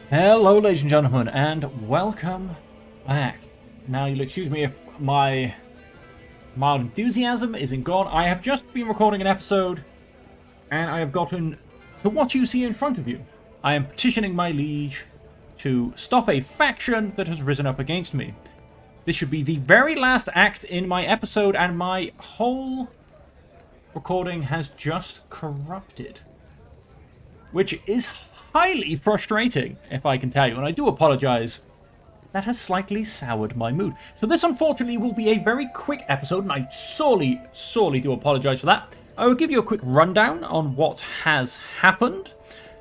Hello, ladies and gentlemen, and welcome back. Now, you'll excuse me if my mild enthusiasm isn't gone. I have just been recording an episode, and I have gotten to what you see in front of you. I am petitioning my liege to stop a faction that has risen up against me. This should be the very last act in my episode, and my whole recording has just corrupted, which is highly frustrating, if I can tell you, and I do apologize. That has slightly soured my mood. So this, unfortunately, will be a very quick episode, and I sorely do apologize for that. I will give you a quick rundown on what has happened,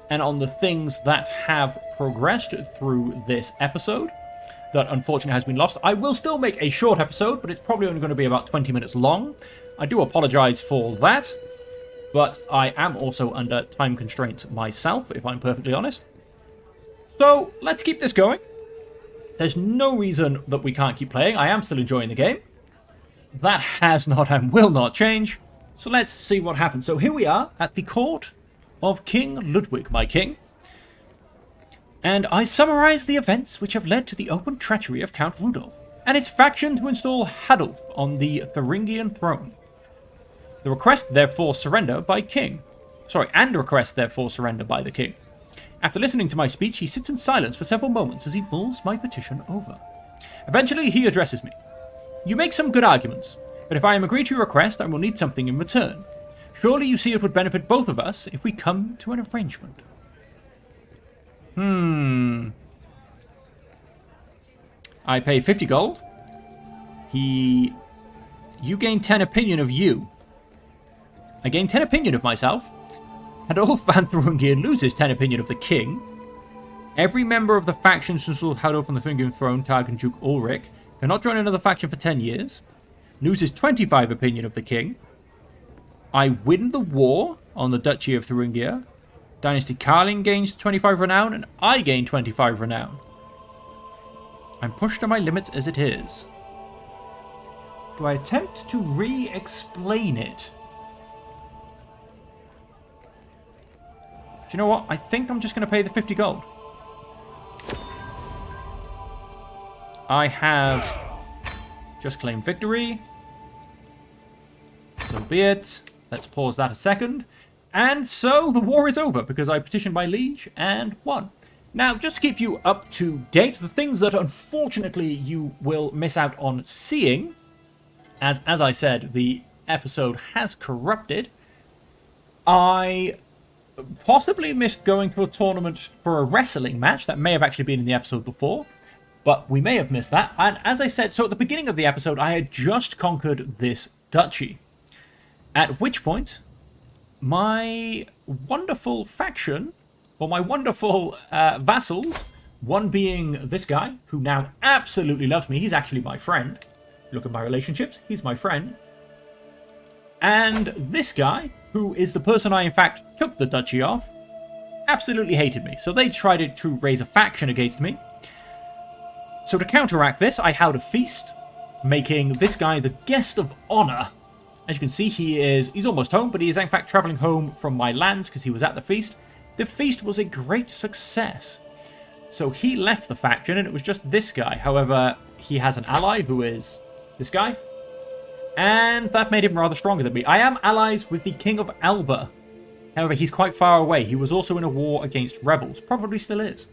and on the things that have progressed through this episode that unfortunately has been lost. I will still make a short episode, but it's probably only going to be about 20 minutes long. I do apologize for that. But I am also under time constraints myself, if I'm perfectly honest. So, let's keep this going. There's no reason that we can't keep playing. I am still enjoying the game. That has not and will not change. So let's see what happens. So here we are at the court of King Ludwig, my king. And I summarize the events which have led to the open treachery of Count Rudolf and its faction to install Hadolf on the Thuringian throne. The request, therefore, surrender by king. And request, therefore, surrender by the king. After listening to my speech, he sits in silence for several moments as he mulls my petition over. Eventually, he addresses me. You make some good arguments, but if I am agreed to your request, I will need something in return. Surely you see it would benefit both of us if we come to an arrangement. I pay 50 gold. You gain 10 opinion of you. I gain 10 opinion of myself. Hadolf van Thuringen loses 10 opinion of the king. Every member of the faction since Hadolf on the Thuringen throne, Tag and Duke Ulrich, cannot join another faction for 10 years. Loses 25 opinion of the king. I win the war on the Duchy of Thuringia. Dynasty Carling gains 25 renown, and I gain 25 renown. I'm pushed to my limits as it is. Do I attempt to re-explain it? Do you know what? I think I'm just going to pay the 50 gold. I have just claimed victory. So be it. Let's pause that a second. And so the war is over because I petitioned my liege and won. Now, just to keep you up to date, the things that unfortunately you will miss out on seeing, as I said, the episode has corrupted. I possibly missed going to a tournament for a wrestling match. That may have actually been in the episode before, but we may have missed that. And as I said, so at the beginning of the episode, I had just conquered this duchy. At which point, my wonderful faction, or my wonderful vassals, one being this guy, who now absolutely loves me. He's actually my friend. Look at my relationships. He's my friend. And this guy, who is the person I in fact took the duchy of, absolutely hated me. So they tried to raise a faction against me. So to counteract this, I held a feast, making this guy the guest of honor. As you can see, he's almost home, but he is in fact traveling home from my lands because he was at the feast. The feast was a great success. So he left the faction, and it was just this guy. However, he has an ally who is this guy. And that made him rather stronger than me. I am allies with the King of Elba. However, he's quite far away. He was also in a war against rebels. Probably still is.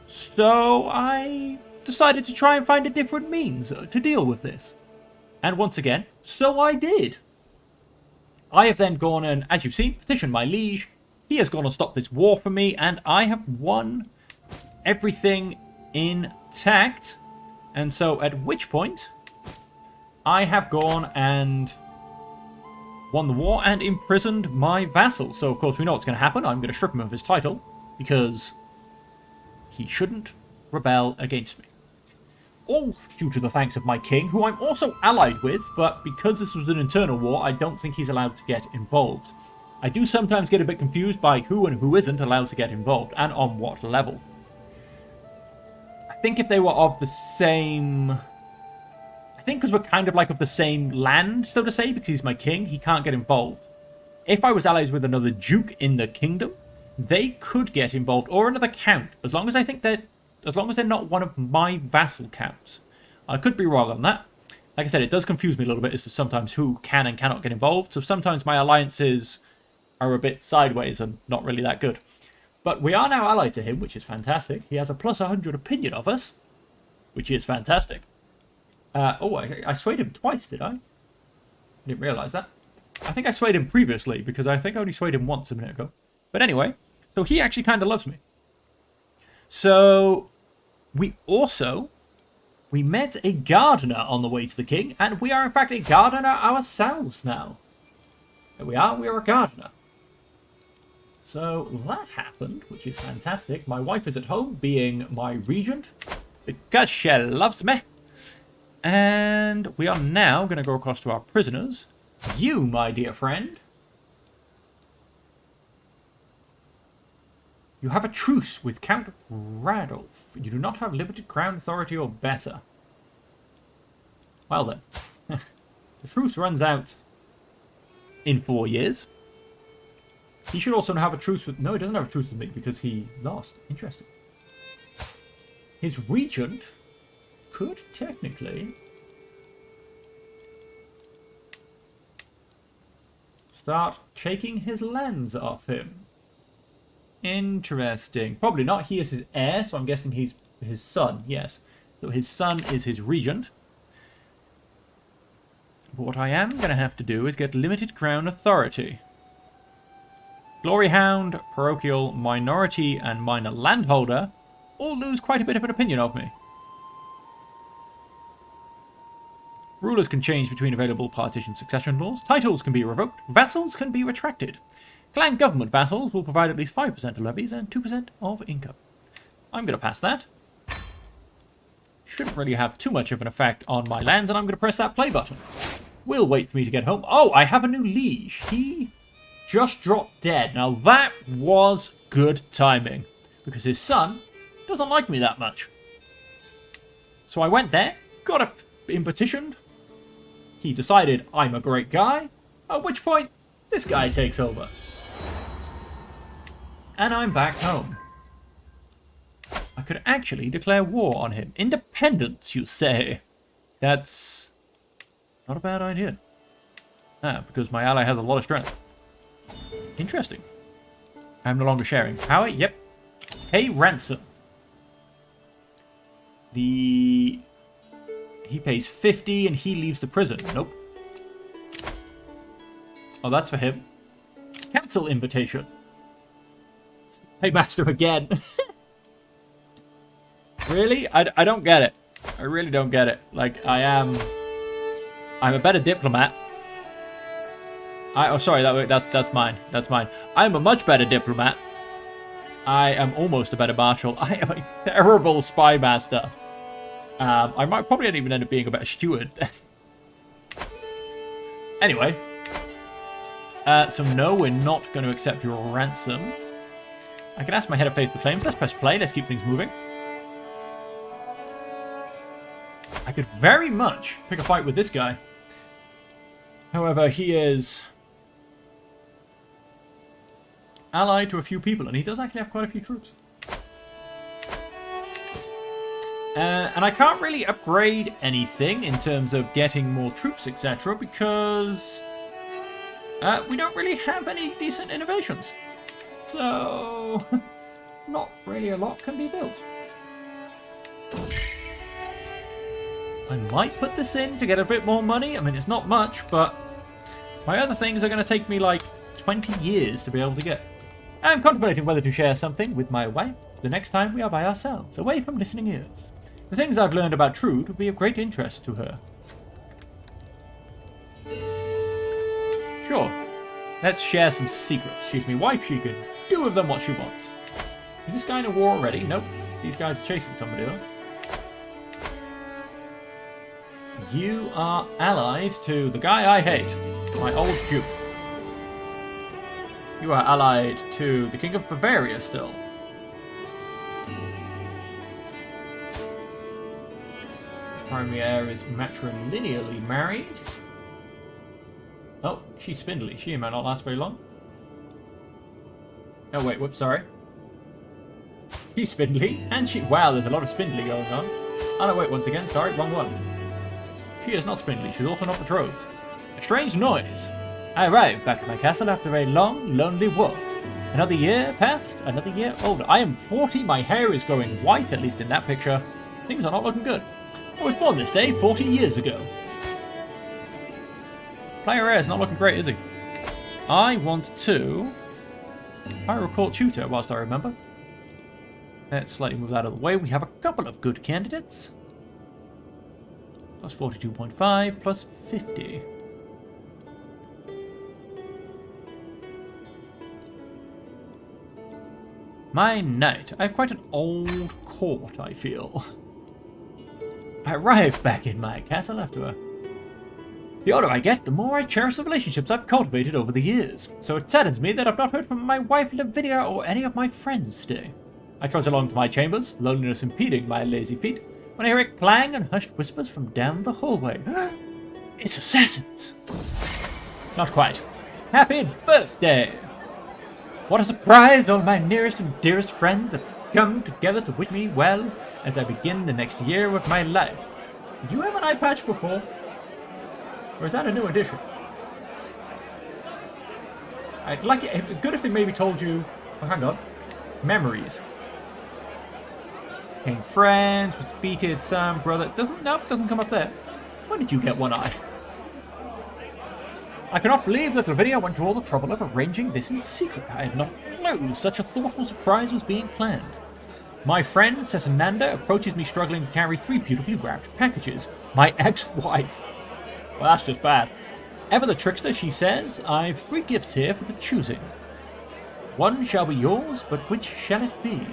So I decided to try and find a different means to deal with this. And once again, so I did. I have then gone and, as you've seen, petitioned my liege. He has gone and stopped this war for me, and I have won everything intact. And so at which point, I have gone and won the war and imprisoned my vassal. So, of course, we know what's going to happen. I'm going to strip him of his title because he shouldn't rebel against me. All due to the thanks of my king, who I'm also allied with, but because this was an internal war, I don't think he's allowed to get involved. I do sometimes get a bit confused by who and who isn't allowed to get involved, and on what level. I think if they were of the same... I think because we're kind of like of the same land, so to say, because he's my king, he can't get involved. If I was allies with another duke in the kingdom, they could get involved, or another count, as long as they're not one of my vassal counts. I could be wrong on that. Like I said, it does confuse me a little bit as to sometimes who can and cannot get involved. So sometimes my alliances are a bit sideways and not really that good. But we are now allied to him, which is fantastic. He has a plus 100 opinion of us, which is fantastic. I swayed him twice, did I? Didn't realise that. I think I swayed him previously, because I think I only swayed him once a minute ago. But anyway, so he actually kind of loves me. So, we met a gardener on the way to the king, and we are in fact a gardener ourselves now. There we are a gardener. So, that happened, which is fantastic. My wife is at home, being my regent, because she loves me. And we are now going to go across to our prisoners. You, my dear friend. You have a truce with Count Radolf. You do not have limited crown authority or better. Well then. The truce runs out in 4 years. He should also have a truce with... No, he doesn't have a truce with me because he lost. Interesting. His regent could technically start taking his lands off him. Interesting. Probably not. He is his heir, so I'm guessing he's his son. Yes. So his son is his regent. But what I am going to have to do is get limited crown authority. Glory Hound, Parochial, Minority, and Minor Landholder all lose quite a bit of an opinion of me. Rulers can change between available partition succession laws. Titles can be revoked. Vassals can be retracted. Clan government vassals will provide at least 5% of levies and 2% of income. I'm going to pass that. Shouldn't really have too much of an effect on my lands, and I'm going to press that play button. We'll wait for me to get home. Oh, I have a new liege. He just dropped dead. Now that was good timing, because his son doesn't like me that much. So I went there, got him petitioned. He decided I'm a great guy, at which point this guy takes over. And I'm back home. I could actually declare war on him. Independence, you say? That's not a bad idea. Because my ally has a lot of strength. Interesting. I'm no longer sharing power. Yep. Pay ransom. He pays 50 and he leaves the prison. Nope. Oh, that's for him. Cancel invitation. Paymaster again. Really? I don't get it. I really don't get it. Like, I'm a better diplomat. Oh, sorry, that's mine. That's mine. I'm a much better diplomat. I am almost a better marshal. I am a terrible spy master. I might probably not even end up being a better steward. Anyway. So no, we're not going to accept your ransom. I can ask my head of faithful claims. Let's press play. Let's keep things moving. I could very much pick a fight with this guy. However, he is allied to a few people, and he does actually have quite a few troops. And I can't really upgrade anything in terms of getting more troops, etc., because we don't really have any decent innovations. So, not really a lot can be built. I might put this in to get a bit more money. I mean, it's not much, but my other things are going to take me like 20 years to be able to get. I'm contemplating whether to share something with my wife the next time we are by ourselves, away from listening ears. The things I've learned about Trude would be of great interest to her. Sure. Let's share some secrets. She's my wife, she can do with them what she wants. Is this guy in a war already? Nope. These guys are chasing somebody though. You are allied to the guy I hate, my old duke. You are allied to the King of Bavaria still. Primary heir is matrilineally married. Oh, she's spindly. She might not last very long. Oh, wait, whoops, sorry. She's spindly, and she... Wow, there's a lot of spindly going on. Oh, no, wait, once again, sorry, wrong one. She is not spindly, she's also not betrothed. A strange noise. I arrived back at my castle after a long, lonely walk. Another year passed, another year older. I am 40, my hair is going white, at least in that picture. Things are not looking good. I was born this day 40 years ago. Player A is not looking great, is he? I want to... Pyro Court Tutor, whilst I remember. Let's slightly move that out of the way. We have a couple of good candidates. Plus 42.5, plus 50. My knight. I have quite an old court, I feel. I arrived back in my castle after the older I get, the more I cherish the relationships I've cultivated over the years. So it saddens me that I've not heard from my wife Lavinia or any of my friends today. I trudge along to my chambers, loneliness impeding my lazy feet, when I hear a clang and hushed whispers from down the hallway. It's assassins! Not quite. Happy birthday! What a surprise! All my nearest and dearest friends have come together to wish me well as I begin the next year of my life. Did you have an eye patch before? Or is that a new addition? I'd like it. It'd be good if it maybe told you. Oh, hang on. Memories. Became friends, was defeated, son, brother. Doesn't come up there. When did you get one eye? I cannot believe that Lavinia went to all the trouble of arranging this in secret. I had not a clue such a thoughtful surprise was being planned. My friend, Cezinanda, approaches me struggling to carry 3 beautifully wrapped packages. My ex-wife. Well, that's just bad. Ever the trickster, she says, I've 3 gifts here for the choosing. One shall be yours, but which shall it be?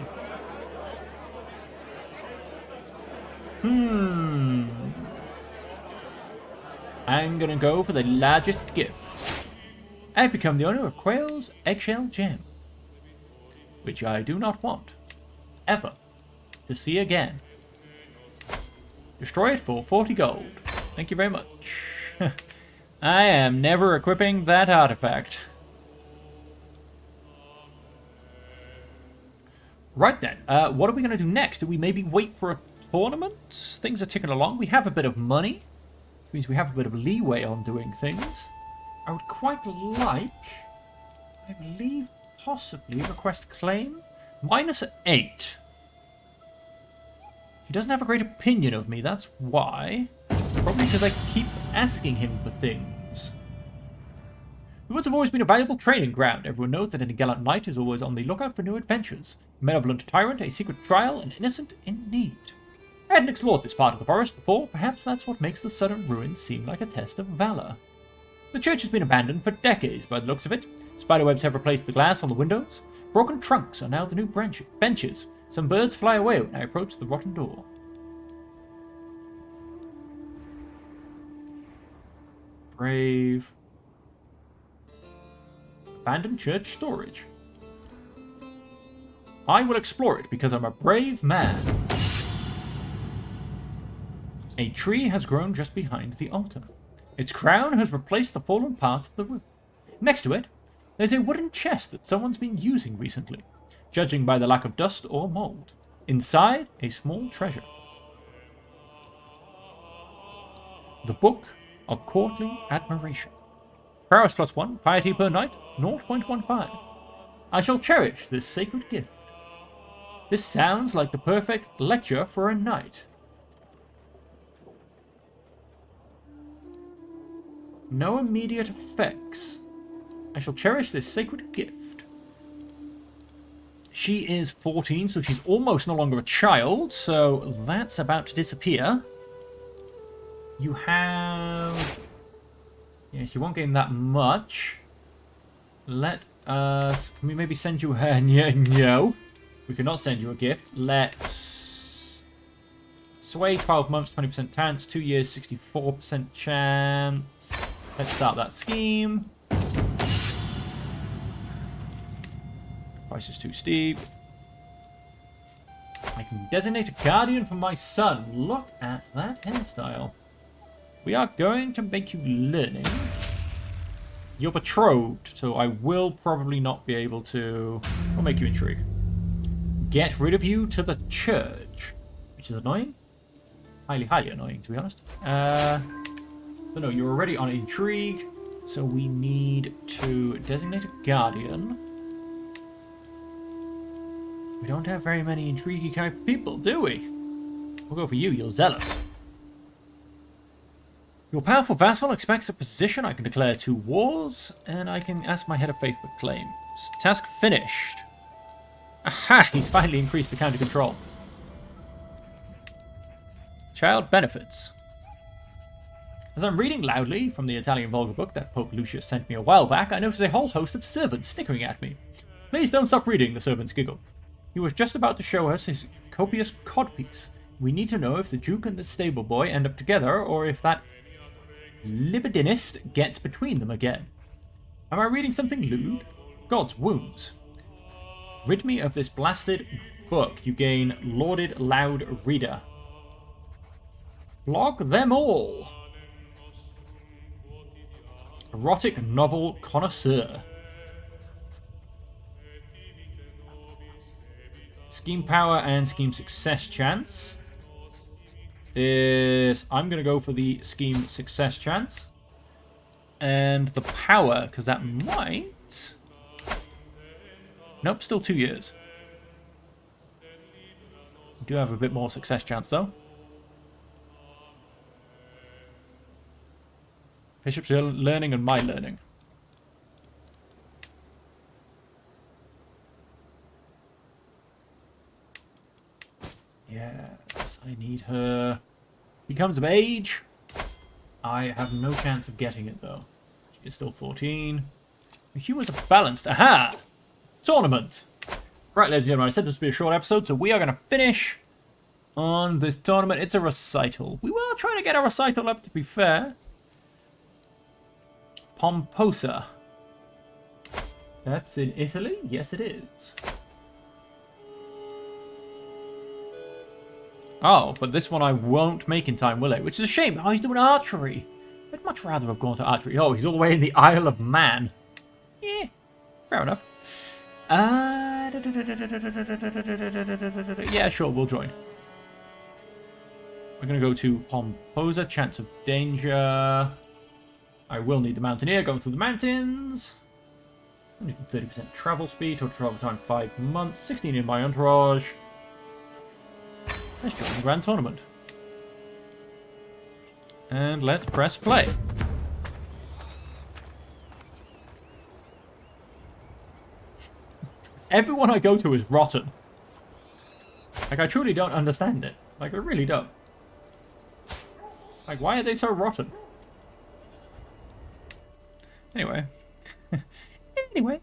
I'm gonna go for the largest gift. I've become the owner of Quail's Eggshell Gem. Which I do not want. Ever. To see again. Destroy it for 40 gold. Thank you very much. I am never equipping that artifact. Right then, what are we going to do next? Do we maybe wait for a tournament? Things are ticking along. We have a bit of money. Which means we have a bit of leeway on doing things. I would quite like, I believe, possibly request claim. -8. He doesn't have a great opinion of me, that's why. Probably because I keep asking him for things. The woods have always been a valuable training ground. Everyone knows that any gallant knight is always on the lookout for new adventures. A malevolent tyrant, a secret trial, an innocent in need. I hadn't explored this part of the forest before. Perhaps that's what makes the sudden ruin seem like a test of valor. The church has been abandoned for decades by the looks of it. Spiderwebs have replaced the glass on the windows. Broken trunks are now the new benches. Some birds fly away when I approach the rotten door. Brave. Abandoned church storage. I will explore it because I'm a brave man. A tree has grown just behind the altar. Its crown has replaced the fallen parts of the roof. Next to it, there's a wooden chest that someone's been using recently, judging by the lack of dust or mold. Inside, a small treasure. The Book of Courtly Admiration. Prowess +1, piety per night, 0.15. I shall cherish this sacred gift. This sounds like the perfect lecture for a knight. No immediate effects. I shall cherish this sacred gift. She is 14, so she's almost no longer a child, so that's about to disappear. You have... Yes, you won't gain that much. Let us... Can we maybe send you her... No. We cannot send you a gift. Let's... Sway 12 months, 20% chance. 2 years, 64% chance. Let's start that scheme. Price is too steep. I can designate a guardian for my son. Look at that hairstyle. We are going to make you learning. You're betrothed, so I will probably not be able to... I'll make you intrigue. Get rid of you to the church, which is annoying. Highly, highly annoying, to be honest. But no, you're already on intrigue, so we need to designate a guardian. We don't have very many intriguey kind of people, do we? We'll go for you, you're zealous. Your powerful vassal expects a position. I can declare 2 wars, and I can ask my head of faith for claims. Task finished. Aha! He's finally increased the counter control. Child benefits. As I'm reading loudly from the Italian Vulgar book that Pope Lucius sent me a while back, I notice a whole host of servants snickering at me. Please don't stop reading, the servants giggle. He was just about to show us his copious codpiece. We need to know if the Duke and the stable boy end up together, or if that libidinist gets between them again. Am I reading something lewd? God's wounds. Rid me of this blasted book. You gain lauded loud reader. Log them all. Erotic novel connoisseur. Scheme power and scheme success chance. I'm going to go for the scheme success chance. And the power, because that might... Nope, still 2 years. We do have a bit more success chance, though. Bishop's learning and my learning. Yes, I need her. He comes of age. I have no chance of getting it, though. She is still 14. The humors are balanced. Aha! Tournament! Right, ladies and gentlemen, I said this would be a short episode, so we are going to finish on this tournament. It's a recital. We were trying to get a recital up, to be fair. Pomposa. That's in Italy? Yes, it is. Oh, but this one I won't make in time, will it? Which is a shame. Oh, he's doing archery. I'd much rather have gone to archery. Oh, he's all the way in the Isle of Man. Yeah, fair enough. Yeah, sure, we'll join. We're going to go to Pomposa, chance of danger. I will need the Mountaineer going through the mountains. 30% travel speed, total travel time 5 months, 16 in my entourage. Let's join the Grand Tournament. And let's press play. Everyone I go to is rotten. Like, I truly don't understand it. Like, I really don't. Like, why are they so rotten? Anyway. Anyway.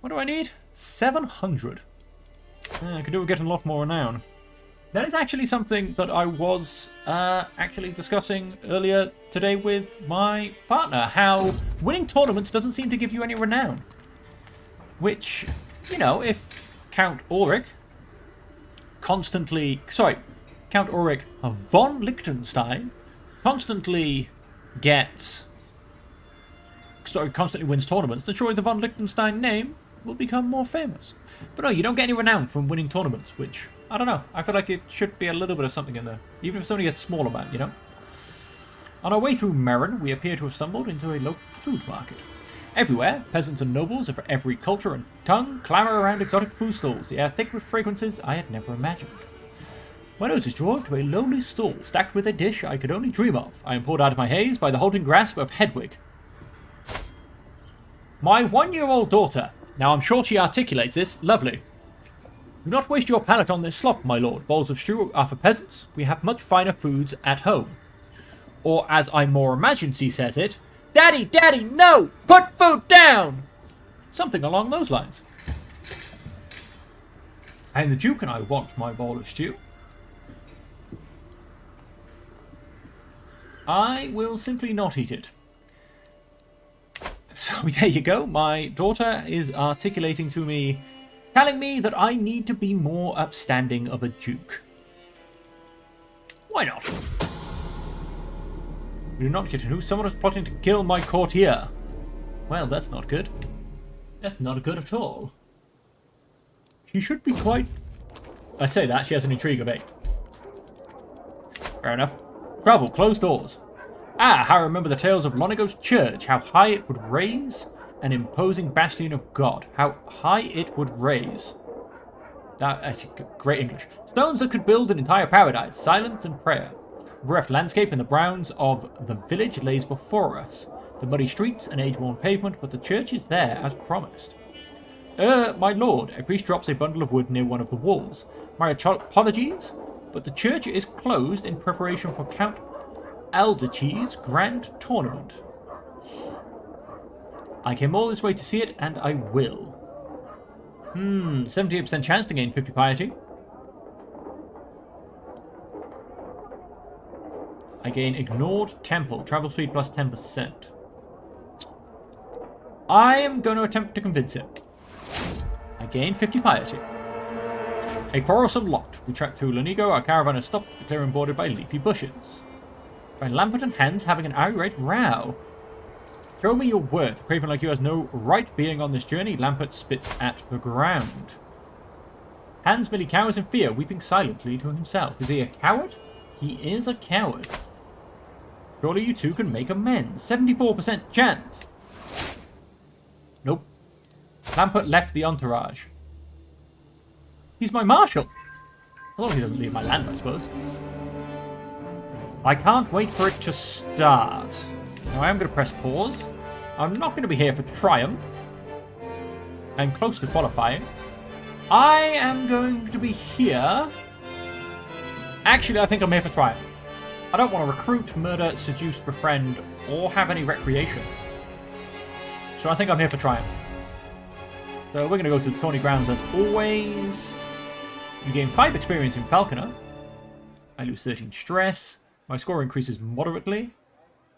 What do I need? 700. I could do with getting a lot more renown. That is actually something that I was actually discussing earlier today with my partner. How winning tournaments doesn't seem to give you any renown. Which, you know, if Count Ulrich constantly... Sorry, Count Ulrich von Liechtenstein constantly gets... Sorry, constantly wins tournaments, then surely the von Liechtenstein name will become more famous. But no, you don't get any renown from winning tournaments, which... I don't know. I feel like it should be a little bit of something in there. Even if it's only a small amount, you know? On our way through Meran, we appear to have stumbled into a local food market. Everywhere, peasants and nobles of every culture and tongue clamour around exotic food stalls, the air thick with fragrances I had never imagined. My nose is drawn to a lowly stall stacked with a dish I could only dream of. I am pulled out of my haze by the holding grasp of Hedwig. My 1-year-old daughter. Now I'm sure she articulates this. Lovely. Do not waste your palate on this slop, my lord. Bowls of stew are for peasants. We have much finer foods at home. Or, as I more imagine she says it, Daddy, Daddy, no! Put food down! Something along those lines. And the Duke and I want my bowl of stew. I will simply not eat it. So there you go. My daughter is articulating to me, telling me that I need to be more upstanding of a duke. Why not? We do not get to know someone is plotting to kill my courtier. Well, that's not good. That's not good at all. She should be quite... I say that, she has an intrigue of 8. Fair enough. Travel, closed doors. Ah, how I remember the tales of Lonigo's church, how high it would raise, an imposing bastion of God. How high it would raise. Great English. Stones that could build an entire paradise, silence and prayer. The bereft landscape and the browns of the village lays before us. The muddy streets and age-worn pavement, but the church is there as promised. My lord, a priest drops a bundle of wood near one of the walls. My apologies, but the church is closed in preparation for Count Alderchi's grand tournament. I came all this way to see it, and I will. 78% chance to gain 50 piety. I gain ignored temple, travel speed plus 10%. I am going to attempt to convince him. I gain 50 piety. A quarrelsome lot. We track through Lonigo, our caravan has stopped at the clearing bordered by leafy bushes. Find Lambert and Hans having an irate row. Show me your worth. A craven like you has no right being on this journey. Lambert spits at the ground. Hans merely cowers in fear, weeping silently to himself. Is he a coward? He is a coward. Surely you two can make amends. 74% chance. Nope. Lambert left the entourage. He's my marshal. As long as he doesn't leave my land, I suppose. I can't wait for it to start. Now I am going to press pause. I'm not going to be here for triumph. I'm close to qualifying. I am going to be here. Actually, I think I'm here for triumph. I don't want to recruit, murder, seduce, befriend, or have any recreation. So I think I'm here for triumph. So we're going to go to the Tawny Grounds as always. You gain 5 experience in Falconer. I lose 13 stress. My score increases moderately.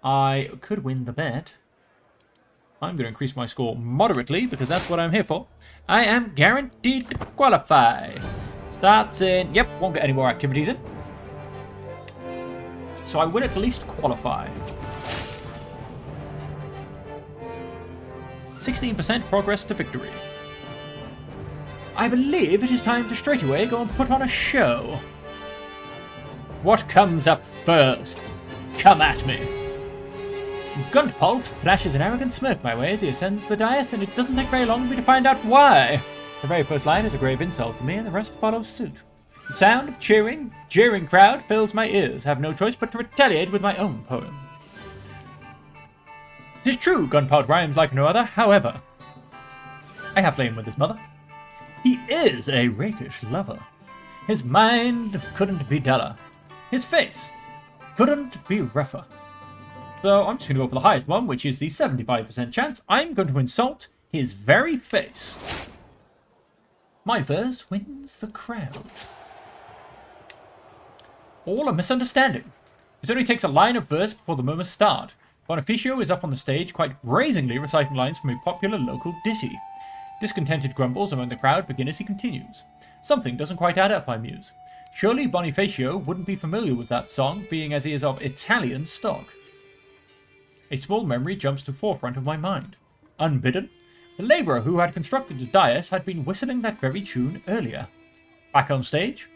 I could win the bet. I'm going to increase my score moderately because that's what I'm here for. I am guaranteed to qualify. Starts in... Yep, won't get any more activities in. So I will at least qualify. 16% progress to victory. I believe it is time to straightaway go and put on a show. What comes up first? Come at me. Gunpult flashes an arrogant smirk my way as he ascends the dais, and it doesn't take very long for me to find out why. The very first line is a grave insult to me, and the rest follows suit. The sound of cheering, jeering crowd fills my ears. I have no choice but to retaliate with my own poem. It is true, Gunpult rhymes like no other, however. I have lain with his mother. He is a rakish lover. His mind couldn't be duller. His face couldn't be rougher. So I'm just going to go for the highest one, which is the 75% chance. I'm going to insult his very face. My verse wins the crowd. All a misunderstanding. It only takes a line of verse before the murmurs start. Bonifacio is up on the stage, quite brazenly reciting lines from a popular local ditty. Discontented grumbles among the crowd begin as he continues. Something doesn't quite add up, I muse. Surely Bonifacio wouldn't be familiar with that song, being as he is of Italian stock. A small memory jumps to the forefront of my mind. Unbidden, the labourer who had constructed the dais had been whistling that very tune earlier. Back on stage,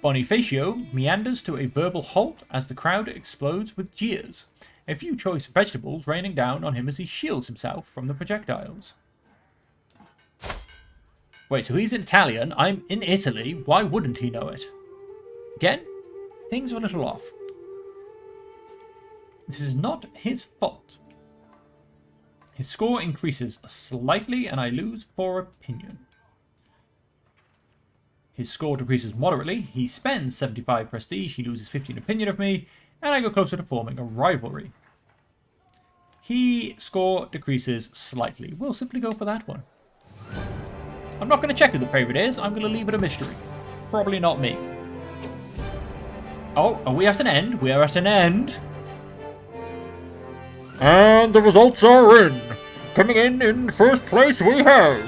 Bonifacio meanders to a verbal halt as the crowd explodes with jeers, a few choice vegetables raining down on him as he shields himself from the projectiles. Wait, so he's Italian, I'm in Italy, why wouldn't he know it? Again, things are a little off. This is not his fault. His score increases slightly and I lose 4 opinion. His score decreases moderately. He spends 75 prestige. He loses 15 opinion of me. And I go closer to forming a rivalry. His score decreases slightly. We'll simply go for that one. I'm not going to check who the favourite is. I'm going to leave it a mystery. Probably not me. Oh, are we at an end? We are at an end. And the results are in. Coming in first place we have...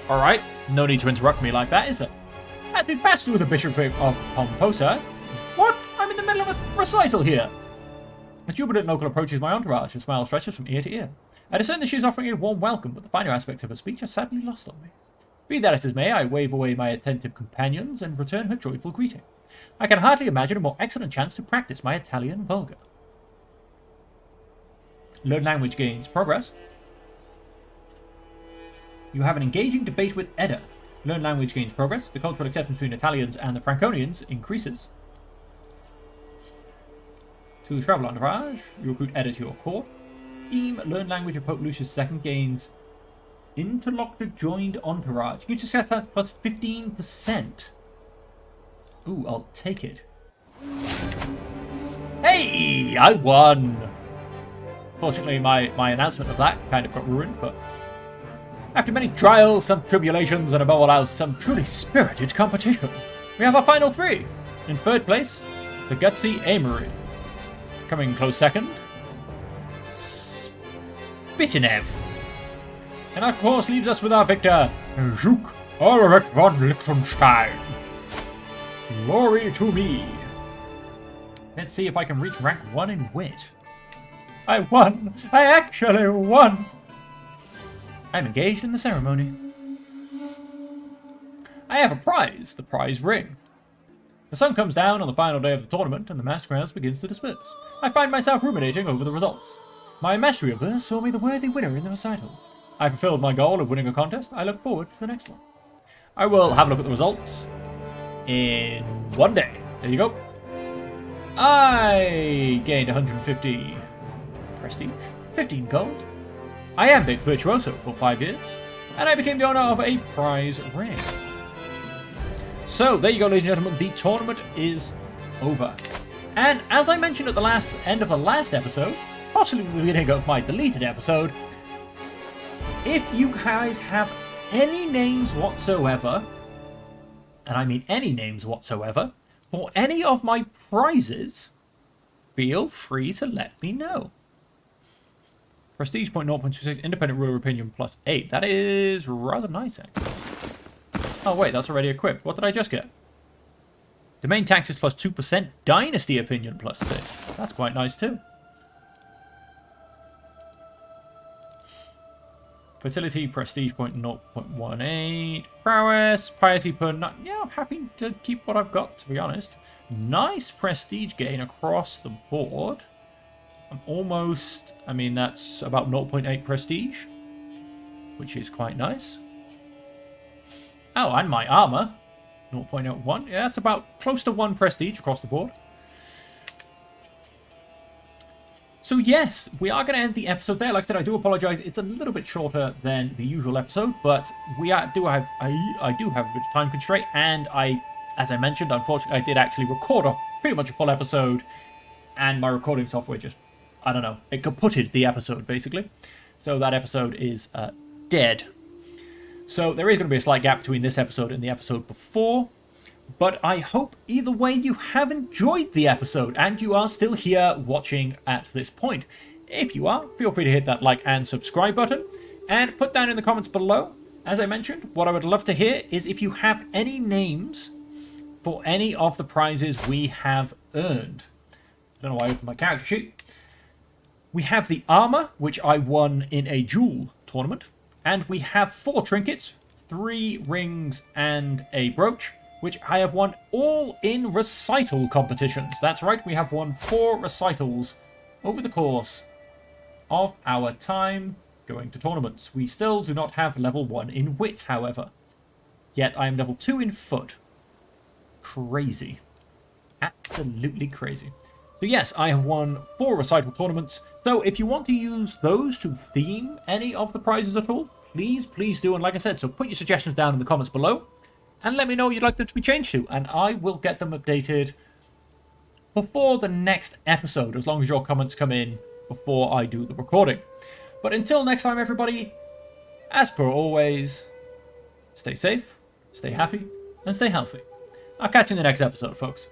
Alright, no need to interrupt me like that, is there? As we pass through the bishopric of Pomposa... What? I'm in the middle of a recital here! As jubilant local approaches my entourage, a smile stretches from ear to ear. I discern that she is offering a warm welcome, but the finer aspects of her speech are sadly lost on me. Be that as may, I wave away my attentive companions and return her joyful greeting. I can hardly imagine a more excellent chance to practice my Italian vulgar. Learn language gains progress. You have an engaging debate with Edda. Learn language gains progress. The cultural acceptance between Italians and the Franconians increases. To travel entourage, you recruit Edda to your court. Scheme, learn language of Pope Lucius II gains interlocutor joined entourage. You success that plus 15%. Ooh, I'll take it. Hey, I won! Fortunately, my announcement of that kind of got ruined, but after many trials, some tribulations, and above all else, some truly spirited competition, we have our final three. In third place, the gutsy Amory. Coming close second, Spitinev. And that, of course, leaves us with our victor, Zhuk Ulrich von Liechtenstein. Glory to me. Let's see if I can reach rank 1 in wit. I won! I actually won! I'm engaged in the ceremony. I have a prize, the prize ring. The sun comes down on the final day of the tournament and the massed crowds begins to disperse. I find myself ruminating over the results. My mastery of verse saw me the worthy winner in the recital. I fulfilled my goal of winning a contest. I look forward to the next one. I will have a look at the results in 1 day. There you go. I gained 150 prestige, 15 gold. I am Big Virtuoso for 5 years, and I became the owner of a prize ring. So, there you go, ladies and gentlemen. The tournament is over. And as I mentioned at the end of the last episode, possibly the beginning of my deleted episode, if you guys have any names whatsoever, and I mean any names whatsoever, for any of my prizes, feel free to let me know. Prestige point 0.26, independent ruler opinion plus 8. That is rather nice, actually. Oh, wait, that's already equipped. What did I just get? Domain taxes plus 2%, dynasty opinion plus 6. That's quite nice, too. Fertility, prestige point 0.18. Prowess, piety per 9. Yeah, I'm happy to keep what I've got, to be honest. Nice prestige gain across the board. I'm almost, I mean, that's about 0.8 prestige, which is quite nice. Oh, and my armor, 0.01. Yeah, that's about close to 1 prestige across the board. So yes, we are going to end the episode there. Like I said, I do apologize. It's a little bit shorter than the usual episode, but I do have a bit of time constraint, and as I mentioned, unfortunately, I did actually record pretty much a full episode, and my recording software just, I don't know, it kaputted the episode, basically. So that episode is dead. So there is going to be a slight gap between this episode and the episode before. But I hope either way you have enjoyed the episode and you are still here watching at this point. If you are, feel free to hit that like and subscribe button. And put down in the comments below, as I mentioned, what I would love to hear is if you have any names for any of the prizes we have earned. I don't know why I opened my character sheet. We have the armor, which I won in a duel tournament. And we have 4 trinkets, 3 rings, and a brooch, which I have won all in recital competitions. That's right, we have won 4 recitals over the course of our time going to tournaments. We still do not have level 1 in wits, however. Yet I am level 2 in foot. Crazy. Absolutely crazy. So yes, I have won 4 recital tournaments. So if you want to use those to theme any of the prizes at all, please do. And like I said, so put your suggestions down in the comments below and let me know what you'd like them to be changed to, and I will get them updated before the next episode, as long as your comments come in before I do the recording. But until next time, everybody, as per always, stay safe, stay happy, and stay healthy. I'll catch you in the next episode, folks.